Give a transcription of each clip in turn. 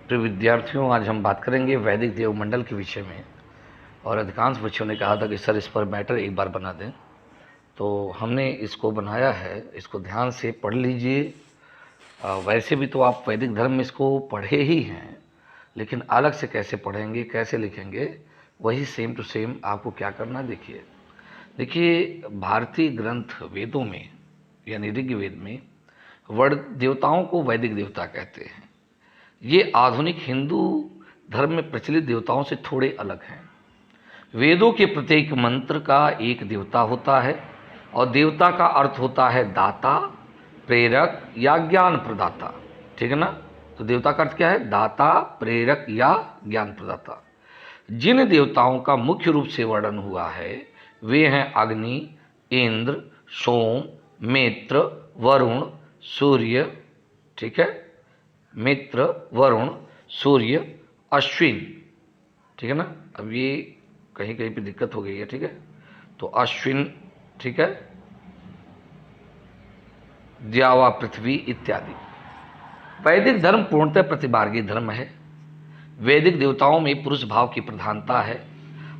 प्रिय विद्यार्थियों, आज हम बात करेंगे वैदिक देवमंडल के विषय में। और अधिकांश बच्चों ने कहा था कि सर इस पर मैटर एक बार बना दें, तो हमने इसको बनाया है। इसको ध्यान से पढ़ लीजिए। वैसे भी तो आप वैदिक धर्म में इसको पढ़े ही हैं, लेकिन अलग से कैसे पढ़ेंगे, कैसे लिखेंगे, वही सेम टू सेम आपको क्या करना है। देखिए भारतीय ग्रंथ वेदों में यानी ऋग्वेद में वर्ण देवताओं को वैदिक देवता कहते हैं। ये आधुनिक हिंदू धर्म में प्रचलित देवताओं से थोड़े अलग हैं। वेदों के प्रत्येक मंत्र का एक देवता होता है और देवता का अर्थ होता है दाता, प्रेरक या ज्ञान प्रदाता। ठीक है ना। तो देवता का अर्थ क्या है? दाता, प्रेरक या ज्ञान प्रदाता। जिन देवताओं का मुख्य रूप से वर्णन हुआ है वे हैं अग्नि, इंद्र, सोम, मित्र, वरुण, सूर्य। ठीक है। मित्र, वरुण, सूर्य, अश्विन। ठीक है ना। अब ये कहीं कहीं पे दिक्कत हो गई है। ठीक है। तो अश्विन, ठीक है, द्यावा, पृथ्वी इत्यादि। वैदिक धर्म पूर्णतः प्रतिमार्गी धर्म है। वैदिक देवताओं में पुरुष भाव की प्रधानता है।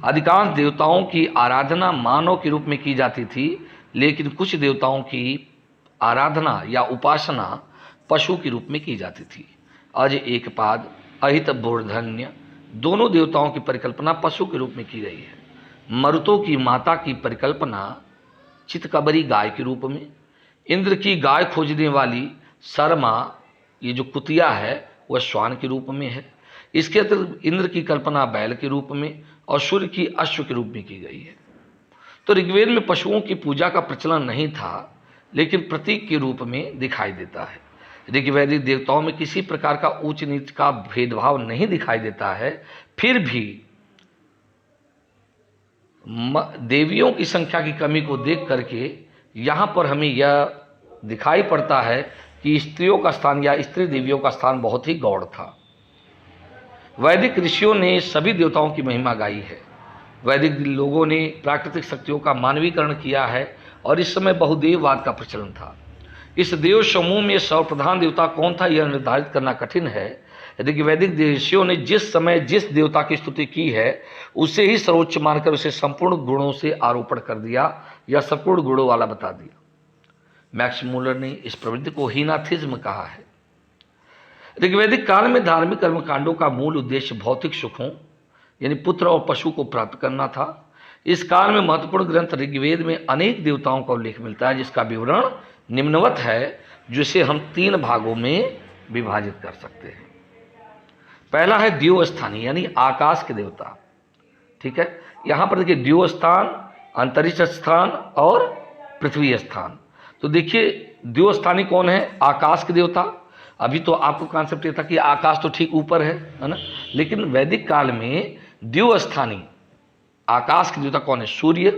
अधिकांश देवताओं की आराधना मानव के रूप में की जाती थी, लेकिन कुछ देवताओं की आराधना या उपासना पशु के रूप में की जाती थी। अज, एकपाद, अहित, मूर्धन्य दोनों देवताओं की परिकल्पना पशु के रूप में की गई है। मरुतों की माता की परिकल्पना चितकबरी गाय के रूप में, इंद्र की गाय खोजने वाली शर्मा, ये जो कुतिया है, वह श्वान के रूप में है। इसके अतिरिक्त इंद्र की कल्पना बैल के रूप में और सूर्य की अश्व के रूप में की गई है। तो ऋग्वेद में पशुओं की पूजा का प्रचलन नहीं था, लेकिन प्रतीक के रूप में दिखाई देता है। ऋग्वैदिक देवताओं में किसी प्रकार का ऊंच नीच का भेदभाव नहीं दिखाई देता है। फिर भी देवियों की संख्या की कमी को देख करके यहाँ पर हमें यह दिखाई पड़ता है कि स्त्रियों का स्थान या स्त्री देवियों का स्थान बहुत ही गौड़ था। वैदिक ऋषियों ने सभी देवताओं की महिमा गाई है। वैदिक लोगों ने प्राकृतिक शक्तियों का मानवीकरण किया है और इस समय बहुदेववाद का प्रचलन था। इस देव समूह में सर्वप्रधान देवता कौन था, यह निर्धारित करना कठिन है। ऋग्वैदिक ऋषियों ने जिस समय जिस देवता की स्तुति की है उसे ही सर्वोच्च मानकर उसे संपूर्ण गुणों से आरोपण कर दिया या संपूर्ण गुणों वाला बता दिया। मैक्स मूलर ने इस प्रवृत्ति को हीनाथिज्म कहा है। ऋग्वैदिक काल में धार्मिक कर्मकांडों का मूल उद्देश्य भौतिक सुखों यानी पुत्र और पशु को प्राप्त करना था। इस काल में महत्वपूर्ण ग्रंथ ऋग्वेद में अनेक देवताओं का उल्लेख मिलता है, जिसका विवरण निम्नवत है, जिसे हम 3 भागों में विभाजित कर सकते हैं। पहला है द्योस्थानी यानी आकाश के देवता। ठीक है। यहां पर देखिए द्योस्थान, अंतरिक्ष स्थान और पृथ्वी स्थान। तो देखिए द्योस्थानी कौन है? आकाश के देवता। अभी तो आपको कॉन्सेप्ट ये था कि आकाश तो ठीक ऊपर है ना, लेकिन वैदिक काल में द्योस्थानी आकाश के देवता कौन है? सूर्य,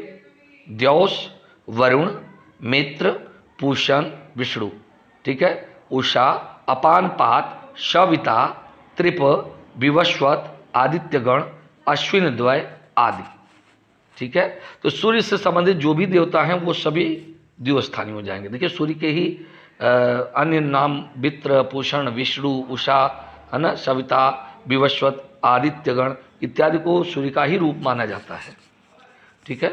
द्यौस, वरुण, मित्र, पूषण, विष्णु। ठीक है। उषा, अपानपात, सविता, त्रिप, विवस्वत, आदित्यगण, अश्विन द्वय आदि। ठीक है। तो सूर्य से संबंधित जो भी देवता हैं वो सभी द्योस्थानी हो जाएंगे। देखिए सूर्य के ही अन्य नाम मित्र, पूषण, विष्णु, उषा, है ना, सविता, विवस्वत, आदित्यगण इत्यादि को सूर्य का ही रूप माना जाता है। ठीक है।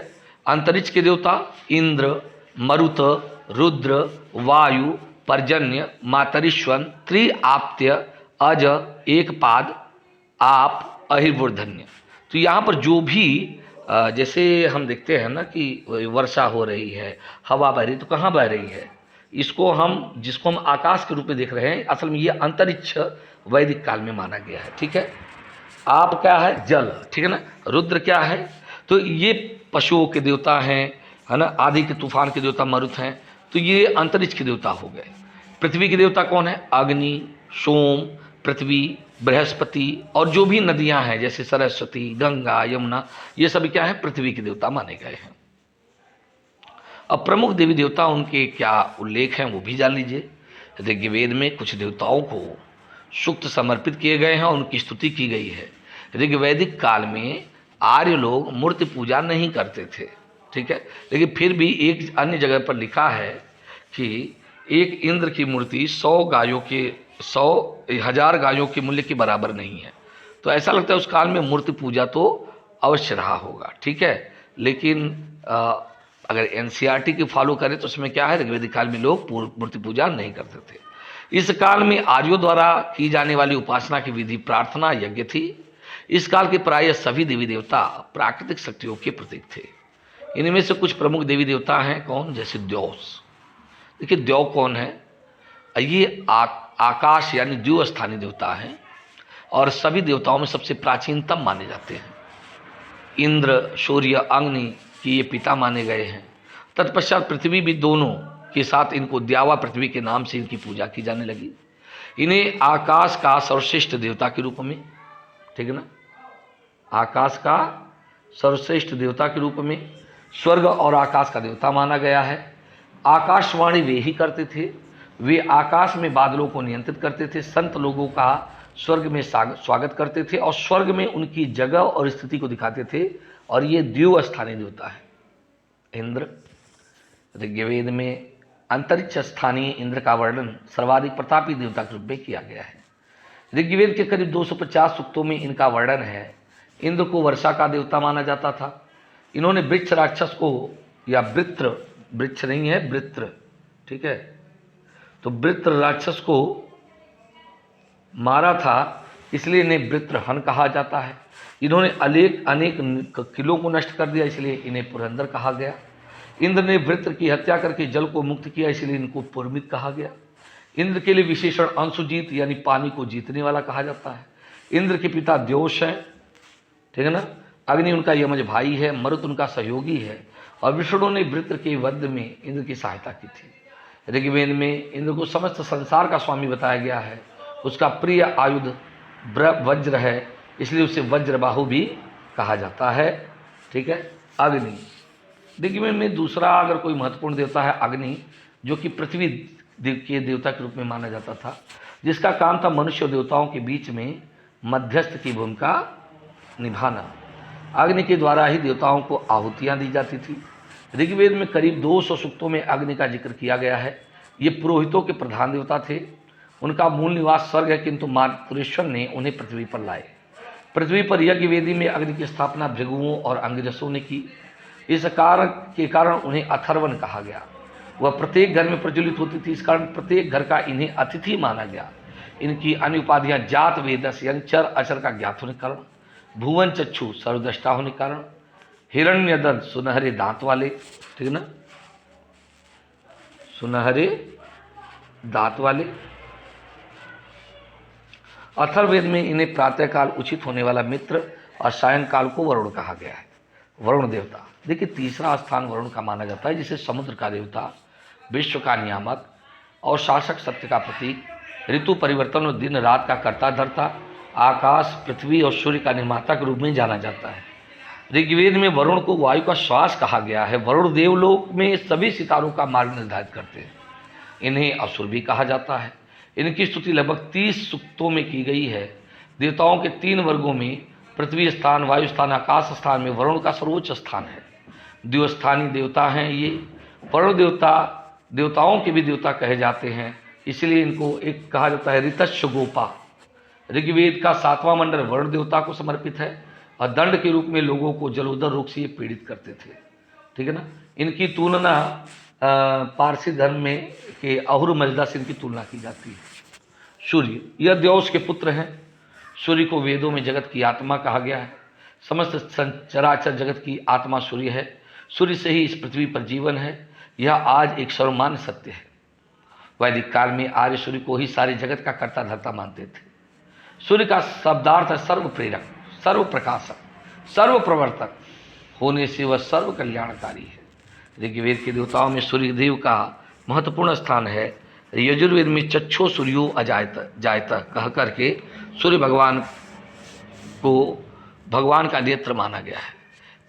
अंतरिक्ष के देवता इंद्र, मरुत, रुद्र, वायु, पर्जन्य, मातरिश्वन, त्रिआप्त्य, अज, एकपाद, आप, अहिर्वूर्धन्य। तो यहाँ पर जो भी जैसे हम देखते हैं ना कि वर्षा हो रही है, हवा बह रही, तो कहाँ बह रही है? जिसको हम आकाश के रूप में देख रहे हैं, असल में ये अंतरिक्ष वैदिक काल में माना गया है। ठीक है। आप क्या है? जल। ठीक है ना। रुद्र क्या है? तो ये पशुओं के देवता हैं, है ना। आदि के तूफान के देवता मरुत हैं। तो ये अंतरिक्ष के देवता हो गए। पृथ्वी के देवता कौन है? अग्नि, सोम, पृथ्वी, बृहस्पति और जो भी नदियां हैं जैसे सरस्वती, गंगा, यमुना, ये सभी क्या है? पृथ्वी के देवता माने गए हैं। अब प्रमुख देवी देवता उनके क्या उल्लेख हैं वो भी जान लीजिए। ऋग्वेद में कुछ देवताओं को सूक्त समर्पित किए गए हैं और उनकी स्तुति की गई है। ऋग्वैदिक काल में आर्य लोग मूर्ति पूजा नहीं करते थे। ठीक है। लेकिन फिर भी एक अन्य जगह पर लिखा है कि एक इंद्र की मूर्ति 100 गायों के 100,000 गायों के मूल्य के बराबर नहीं है। तो ऐसा लगता है उस काल में मूर्ति पूजा तो अवश्य रहा होगा, ठीक है। लेकिन अगर एनसीईआरटी की फॉलो करें तो उसमें क्या है, ऋग्वेदिक काल में लोग मूर्ति पूजा नहीं करते थे। इस काल में आर्यों द्वारा की जाने वाली उपासना की विधि प्रार्थना यज्ञ थी। इस काल के प्राय सभी देवी देवता प्राकृतिक शक्तियों के प्रतीक थे। इनमें से कुछ प्रमुख देवी देवता हैं कौन, जैसे द्यौस। देखिए द्यौ कौन है, ये आकाश यानी द्वितीय स्थानीय देवता हैं और सभी देवताओं में सबसे प्राचीनतम माने जाते हैं। इंद्र, सूर्य, अग्नि की ये पिता माने गए हैं। तत्पश्चात पृथ्वी भी दोनों के साथ इनको द्यावा पृथ्वी के नाम से इनकी पूजा की जाने लगी। इन्हें आकाश का सर्वश्रेष्ठ देवता के रूप में, ठीक है ना, आकाश का सर्वश्रेष्ठ देवता के रूप में, स्वर्ग और आकाश का देवता माना गया है। आकाशवाणी वे ही करते थे, वे आकाश में बादलों को नियंत्रित करते थे, संत लोगों का स्वर्ग में स्वागत करते थे और स्वर्ग में उनकी जगह और स्थिति को दिखाते थे। और ये द्वितीय स्थानीय देवता है इंद्र। ऋग्वेद में अंतरिक्ष स्थानीय इंद्र का वर्णन सर्वाधिक प्रतापी देवता के रूप में किया गया है। ऋग्वेद के करीब 250 सूक्तों में इनका वर्णन है। इंद्र को वर्षा का देवता माना जाता था। इन्होंने वृक्ष राक्षस को, या वृत्र, वृक्ष नहीं है वृत्र, ठीक है, तो वृत्र राक्षस को मारा था, इसलिए इन्हें वृत्रहन कहा जाता है। इन्होंने अनेक किलों को नष्ट कर दिया, इसलिए इन्हें पुरंदर कहा गया। इंद्र ने वृत्र की हत्या करके जल को मुक्त किया, इसलिए इनको पुरमित कहा गया। इंद्र के लिए विशेषण अंशुजीत यानी पानी को जीतने वाला कहा जाता है। इंद्र के पिता द्योष हैं, ठीक है ना। अग्नि उनका यमज भाई है, मरुत उनका सहयोगी है और विष्णु ने वृत्र के वध में इंद्र की सहायता की थी। ऋग्वेद में इंद्र को समस्त संसार का स्वामी बताया गया है। उसका प्रिय आयुध वज्र है, इसलिए उसे वज्रबाहु भी कहा जाता है, ठीक है। अग्नि, ऋग्वेद में दूसरा अगर कोई महत्वपूर्ण देवता है अग्नि, जो कि पृथ्वी के देवता के रूप में माना जाता था, जिसका काम था मनुष्य और देवताओं के बीच में मध्यस्थ की भूमिका निभाना। अग्नि के द्वारा ही देवताओं को आहुतियाँ दी जाती थी। ऋग्वेद में करीब 200 सूक्तों में अग्नि का जिक्र किया गया है। ये पुरोहितों के प्रधान देवता थे। उनका मूल निवास स्वर्ग है, किंतु मातृश्वर ने उन्हें पृथ्वी पर लाए। पृथ्वी पर यज्ञ वेदी में अग्नि की स्थापना भृगुओं और अंगिरसों ने की। इस कारण उन्हें अथर्वण कहा गया। वह प्रत्येक घर में प्रज्वलित होती थी, इस कारण प्रत्येक घर का इन्हें अतिथि माना गया। इनकी अन्य उपाधियाँ जात वेदस यानी चर अचर का ज्ञात होने के कारण, भुवन चक्षु सर्वद्रष्टा होने के कारण, हिरण्यदंत सुनहरे दांत वाले, ठीक है ना, सुनहरे दांत वाले। अथर्ववेद में इन्हें प्रातःकाल उचित होने वाला मित्र और सायंकाल को वरुण कहा गया है। वरुण देवता, देखिए तीसरा स्थान वरुण का माना जाता है, जिसे समुद्र का देवता, विश्व का नियामक और शासक, सत्य का प्रतीक, ऋतु परिवर्तन और दिन रात का कर्ता धर्ता, आकाश, पृथ्वी और सूर्य का निर्माता के रूप में जाना जाता है। ऋग्वेद में वरुण को वायु का श्वास कहा गया है। वरुण देवलोक में सभी सितारों का मार्ग निर्धारित करते हैं। इन्हें असुर भी कहा जाता है। इनकी स्तुति लगभग 30 सूक्तों में की गई है। देवताओं के 3 वर्गों में पृथ्वी स्थान, वायु स्थान, आकाश स्थान में वरुण का सर्वोच्च स्थान है। द्विस्थानीय देवता हैं ये। वरुण देवताओं के भी देवता कहे जाते हैं, इसलिए इनको एक कहा जाता है ऋतश्च गोपा। ऋग्वेद का 7वां मंडल वरुण देवता को समर्पित है और दंड के रूप में लोगों को जलोदर रोग से ये पीड़ित करते थे, ठीक है ना। इनकी तुलना पारसी धर्म में के अहुर मजदा से इनकी तुलना की जाती है। सूर्य, यह द्यौस के पुत्र हैं। सूर्य को वेदों में जगत की आत्मा कहा गया है। समस्त चराचर जगत की आत्मा सूर्य है। सूर्य से ही इस पृथ्वी पर जीवन है। यह आज एक सर्वमान्य सत्य है। वैदिक काल में आर्य सूर्य को ही सारे जगत का कर्ता धर्ता मानते थे। सूर्य का शब्दार्थ है सर्व प्रेरक, सर्व प्रकाशक, सर्व प्रवर्तक होने से वह सर्व कल्याणकारी है। ऋग्वेद के देवताओं में सूर्यदेव का महत्वपूर्ण स्थान है। यजुर्वेद में चक्षो सूर्यो अजायत कह करके सूर्य भगवान को भगवान का नेत्र माना गया है।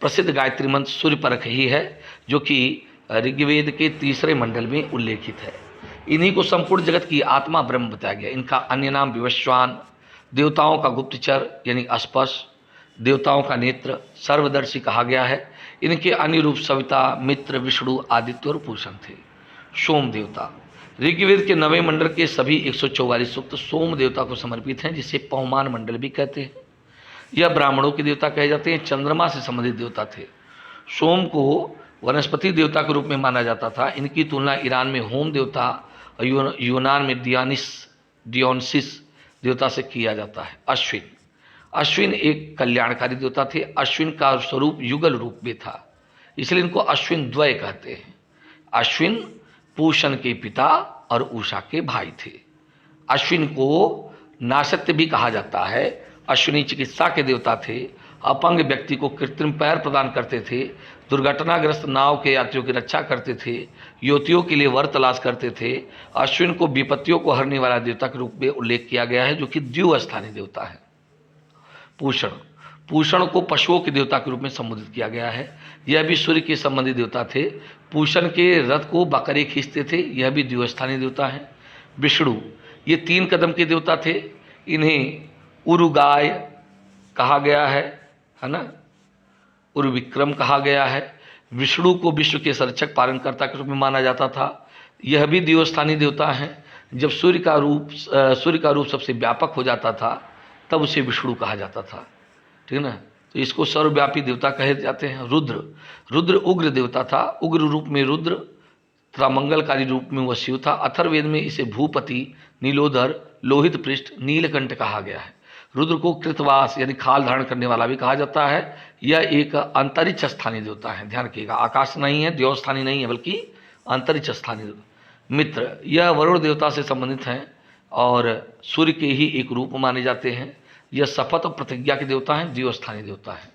प्रसिद्ध गायत्री मंत्र सूर्य परख ही है, जो कि ऋग्वेद के 3रे मंडल में उल्लेखित है। इन्हीं को संपूर्ण जगत की आत्मा ब्रह्म बताया गया। इनका अन्य नाम विवस्वान, देवताओं का गुप्तचर यानी अस्पर्श, देवताओं का नेत्र, सर्वदर्शी कहा गया है। इनके अन्य रूप सविता, मित्र, विष्णु, आदित्य और पूषण थे। सोम देवता, ऋग्वेद के 9वें मंडल के सभी 144 सूक्त सोम देवता को समर्पित हैं, जिसे पवमान मंडल भी कहते हैं। यह ब्राह्मणों के देवता कहे जाते हैं, चंद्रमा से संबंधित देवता थे। सोम को वनस्पति देवता के रूप में माना जाता था। इनकी तुलना ईरान में होम देवता और यूनान में डियोनिसिस देवता से किया जाता है। अश्विन, अश्विन एक कल्याणकारी देवता थे। अश्विन का स्वरूप युगल रूप में था, इसलिए इनको अश्विन द्वय कहते हैं। अश्विन पूषण के पिता और उषा के भाई थे। अश्विन को नासत्य भी कहा जाता है। अश्विनी चिकित्सा के देवता थे। अपंग व्यक्ति को कृत्रिम पैर प्रदान करते थे। दुर्घटनाग्रस्त नाव के यात्रियों की रक्षा करते थे। युवतियों के लिए वर तलाश करते थे। अश्विन को विपत्तियों को हरने वाला देवता के रूप में उल्लेख किया गया है, जो कि द्विस्थानी देवता है। पूषण, पूषण को पशुओं के देवता के रूप में संबोधित किया गया है। यह भी सूर्य के संबंधी देवता थे। पूषण के रथ को बकरे खींचते थे, यह भी द्विस्थानी देवता है। विष्णु, ये 3 कदम के देवता थे। इन्हें उरुगाय कहा गया है ना, उर्विक्रम कहा गया है। विष्णु को विश्व के संरक्षक पालनकर्ता के रूप में माना जाता था। यह भी द्विस्थानी देवता है। जब सूर्य का रूप सबसे व्यापक हो जाता था, तब उसे विष्णु कहा जाता था, ठीक है ना। तो इसको सर्वव्यापी देवता कहे जाते हैं। रुद्र, रुद्र उग्र देवता था। उग्र रूप में रुद्र तथा मंगलकारी रूप में वह शिव था। अथर्ववेद में इसे भूपति, नीलोधर, लोहित पृष्ठ, नीलकंठ कहा गया है। रुद्र को कृतवास यानी खाल धारण करने वाला भी कहा जाता है। यह एक अंतरिक्ष स्थानीय देवता है, ध्यान रखिएगा। आकाश नहीं है, देवस्थानी नहीं है, बल्कि अंतरिक्ष स्थानीय। मित्र, यह वरुण देवता से संबंधित हैं और सूर्य के ही एक रूप माने जाते हैं। यह शपथ और प्रतिज्ञा के देवता हैं, द्विस्थानी देवता है।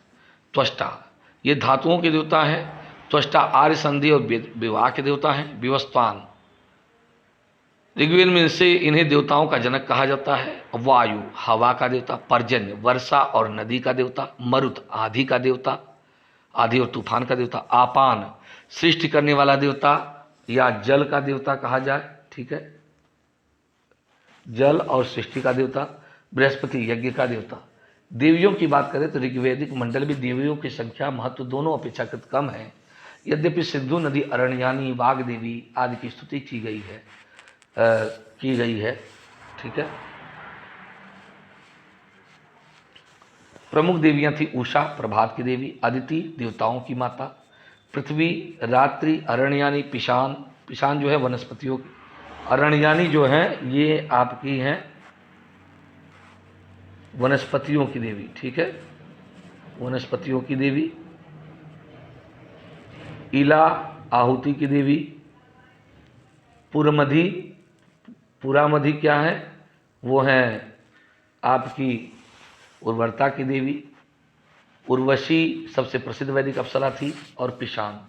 त्वष्टा, ये धातुओं के देवता हैं। त्वष्टा आर्य संधि और विवाह के देवता हैं। विवस्वान, ऋग्वेद में से इन्हें देवताओं का जनक कहा जाता है। वायु, हवा का देवता। पर्जन्य, वर्षा और नदी का देवता। मरुत, आंधी का देवता, आंधी और तूफान का देवता। आपान, सृष्टि करने वाला देवता या जल का देवता कहा जाए, ठीक है, जल और सृष्टि का देवता। बृहस्पति, यज्ञ का देवता। देवियों की बात करें तो ऋग्वैदिक मंडल में देवियों की संख्या महत्व दोनों अपेक्षाकृत कम है। यद्यपि सिंधु नदी, अरण्यानी, वाग देवी आदि की स्तुति की गई है, ठीक है। प्रमुख देवियां थी उषा, प्रभात की देवी। अदिति, देवताओं की माता। पृथ्वी, रात्रि, अरण्यानी, पिशान, पिशान जो है वनस्पतियों की। अरण्यानी जो है ये आपकी हैं वनस्पतियों की देवी, ठीक है, वनस्पतियों की देवी। इला, आहुति की देवी। पुरमधि, पुरामधि क्या है, वो है आपकी उर्वरता की देवी। उर्वशी सबसे प्रसिद्ध वैदिक अप्सरा थी। और पिशान,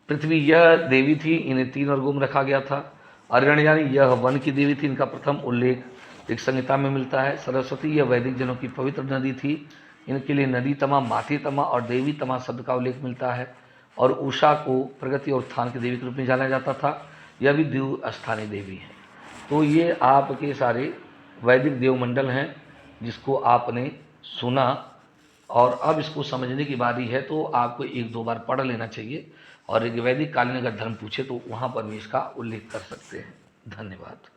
पृथ्वी यह देवी थी। इन्हें 3 वर्गों में रखा गया था। अरण्यानी यह वन की देवी थी। इनका प्रथम उल्लेख एक संहिता में मिलता है। सरस्वती यह वैदिक जनों की पवित्र नदी थी। इनके लिए नदी तमा, माती तमा और देवी तमा शब्द का उल्लेख मिलता है। और उषा को प्रगति और उत्थान की देवी के रूप में जाना जाता था। यह भी द्विस्थानी देवी है। तो ये आपके सारे वैदिक देवमंडल हैं जिसको आपने सुना, और अब इसको समझने की बारी है। तो आपको 1-2 बार पढ़ लेना चाहिए, और वैदिक कालीन अगर धर्म पूछे तो वहाँ पर भी इसका उल्लेख कर सकते हैं। धन्यवाद।